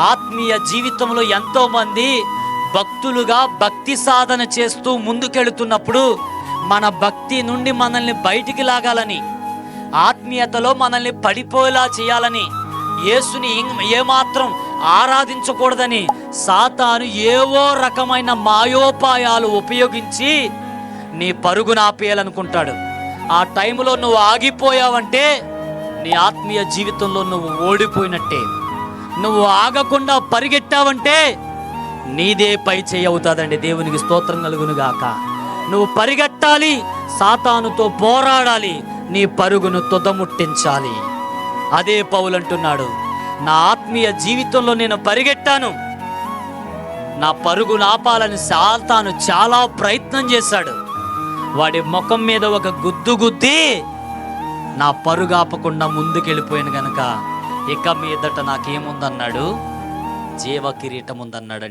ఆత్మీయ జీవితంలో ఎంతోమంది భక్తులుగా భక్తి సాధన చేస్తూ ముందుకెళుతున్నప్పుడు మన భక్తి నుండి మనల్ని బయటికి లాగాలని, ఆత్మీయతలో మనల్ని పడిపోయేలా చేయాలని, యేసుని ఏమాత్రం ఆరాధించకూడదని సాతాను ఏవో రకమైన మాయోపాయాలు ఉపయోగించి నీ పరుగును ఆపేయాలనుకుంటాడు. ఆ టైంలో నువ్వు ఆగిపోయావంటే నీ ఆత్మీయ జీవితంలో నువ్వు ఓడిపోయినట్టే. నువ్వు ఆగకుండా పరిగెట్టావంటే నీదే పై చేయి అవుతుందండి. దేవునికి స్తోత్రం కలుగును గాక. నువ్వు పరిగెట్టాలి, సాతానుతో పోరాడాలి, నీ పరుగును తుదముట్టించాలి. అదే పౌలు అంటున్నాడు, నా ఆత్మీయ జీవితంలో నేను పరిగెట్టాను, నా పరుగును ఆపాలని సాతాను చాలా ప్రయత్నం చేశాడు. వాడి ముఖం మీద ఒక గుద్దు గుద్ది నా పరుగు ఆపకుండా ముందుకెళ్ళిపోయాను గనక ఇక మీదట నాకేముందన్నాడు, జీవ కిరీటం ఉందన్నాడు.